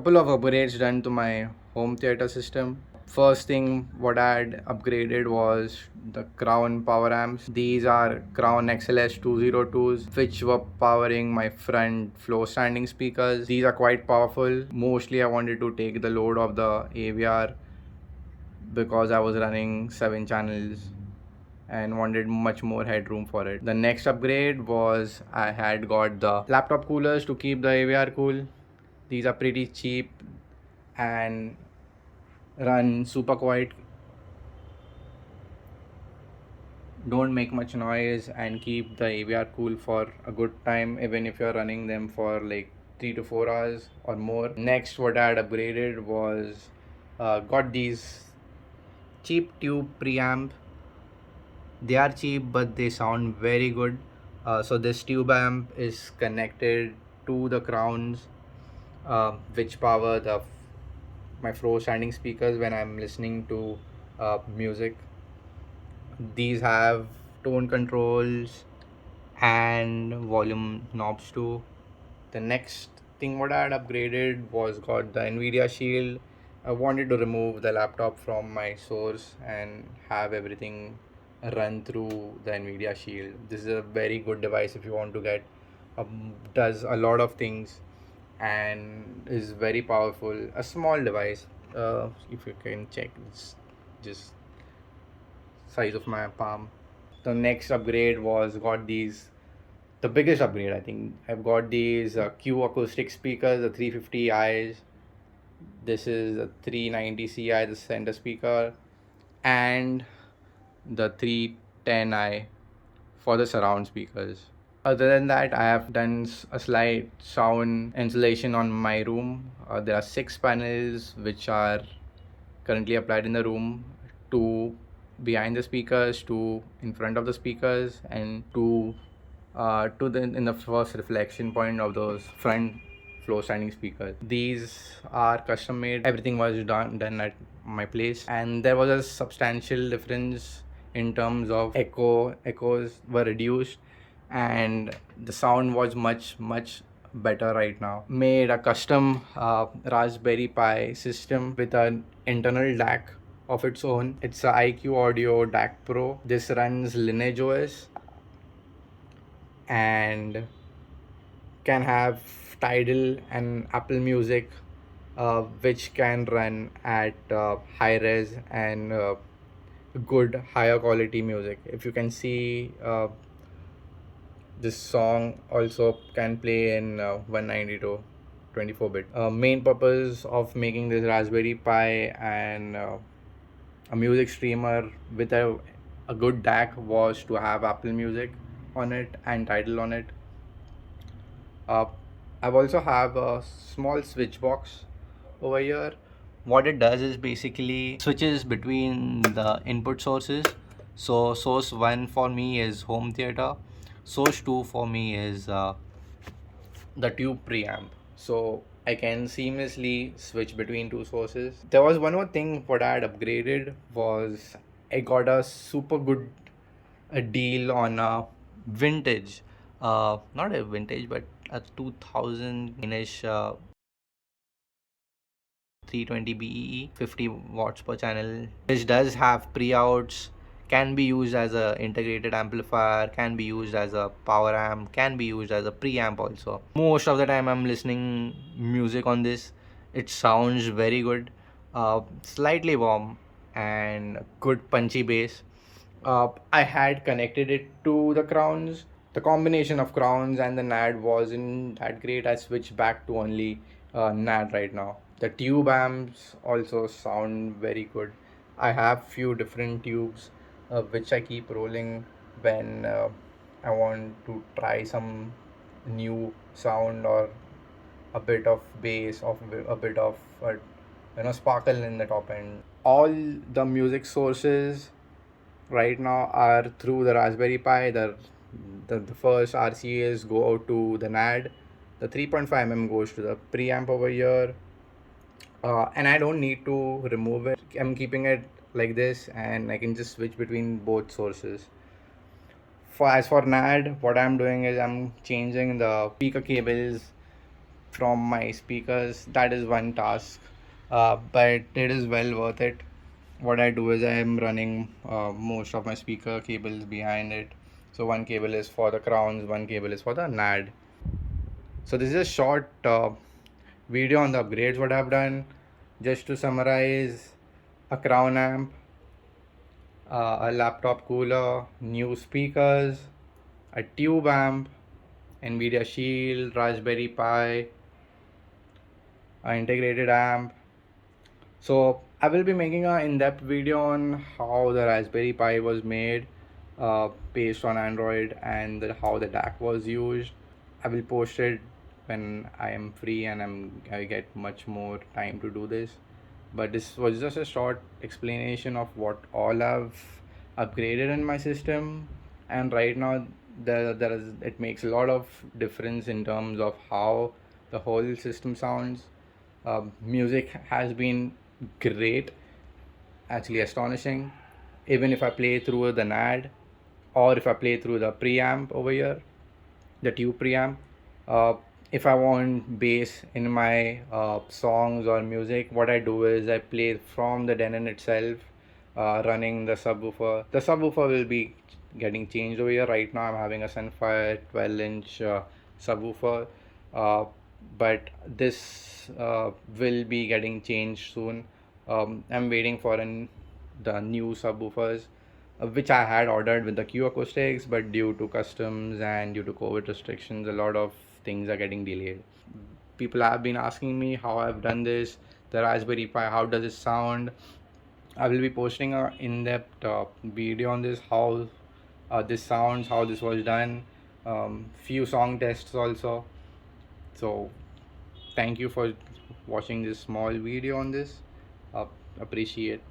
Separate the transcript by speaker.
Speaker 1: couple of upgrades done to my home theater system. First thing what I had upgraded was the Crown power amps. These are Crown XLS 202s which were powering my front floor standing speakers. These are quite powerful. Mostly I wanted to take the load of the AVR because I was running 7 channels and wanted much more headroom for it. The next upgrade was I had got the laptop coolers to keep the AVR cool. These are pretty cheap and run super quiet, don't make much noise, and keep the AVR cool for a good time even if you're running them for like 3 to 4 hours or more. Next, what I had upgraded was got these cheap tube preamp. They are cheap but they sound very good. So this tube amp is connected to the crowns which power my floor standing speakers when I'm listening to music. These have tone controls and volume knobs too. The next thing what I had upgraded was got the Nvidia Shield. I wanted to remove the laptop from my source and have everything run through the Nvidia Shield. This is a very good device if you want to get does a lot of things and is very powerful. A small device, if you can check, it's just size of my palm. The next upgrade was got these, the biggest upgrade I think. I've got these Q acoustic speakers, the 350i's. This is a 390ci, the center speaker, and the 310i for the surround speakers. Other than that, I have done a slight sound insulation on my room. There are 6 panels which are currently applied in the room, 2 behind the speakers, 2 in front of the speakers, and 2 in the first reflection point of those front floor standing speakers. These are custom made. Everything was done at my place, and there was a substantial difference in terms of echoes were reduced and the sound was much better. Right now made a custom Raspberry Pi system with an internal DAC of its own. It's a IQ Audio DAC Pro. This runs Lineage OS and can have Tidal and Apple Music, which can run at high res and good higher quality music. If you can see, this song also can play in 192 24-bit. Main purpose of making this Raspberry Pi and a music streamer with a good DAC was to have Apple Music on it and Tidal on it. I've also have a small switch box over here. What it does is basically switches between the input sources. So source 1 for me is home theater, source 2 for me is the tube preamp, so I can seamlessly switch between 2 sources. There was one more thing what I had upgraded was I got a super good deal on a vintage, not a vintage but a 2000-ish 320 BEE, 50 watts per channel, which does have pre-outs, can be used as a integrated amplifier, can be used as a power amp, can be used as a preamp also. Most of the time I'm listening music on this. It sounds very good, slightly warm and good punchy bass. I had connected it to the crowns. The combination of crowns and the NAD wasn't that great. I switched back to only NAD right now. The tube amps also sound very good. I have few different tubes which I keep rolling when I want to try some new sound or a bit of bass, of a bit of sparkle in the top end. All the music sources right now are through the Raspberry Pi. The first RCAs go out to the NAD. The 3.5mm goes to the preamp over here. And I don't need to remove it. I'm keeping it like this and I can just switch between both sources. As for NAD, what I'm doing is I'm changing the speaker cables from my speakers. That is one task, but it is well worth it. What I do is I am running most of my speaker cables behind it. So one cable is for the crowns, one cable is for the NAD. So this is a short video on the upgrades what I've done. Just to summarize, a crown amp, a laptop cooler, new speakers, a tube amp, Nvidia Shield, Raspberry Pi, a integrated amp. So I will be making an in-depth video on how the Raspberry Pi was made based on Android, and how the DAC was used. I will post it when I am free and I get much more time to do this. But this was just a short explanation of what all I've upgraded in my system, and right now there is, it makes a lot of difference in terms of how the whole system sounds. Music has been great, actually astonishing. Even if I play through the NAD, or if I play through the preamp over here, the tube preamp, uh, if I want bass in my songs or music, what I do is I play from the Denon itself, running the subwoofer. The subwoofer will be getting changed over here. Right now I'm having a Sunfire 12-inch subwoofer, uh, but this will be getting changed soon. I'm waiting for the new subwoofers, which I had ordered with the Q Acoustics, but due to customs and due to COVID restrictions, a lot of things are getting delayed. People have been asking me how I've done this, the Raspberry Pi, how does it sound. I will be posting a in-depth video on this, how this sounds, how this was done, few song tests also. So thank you for watching this small video on this. Appreciate.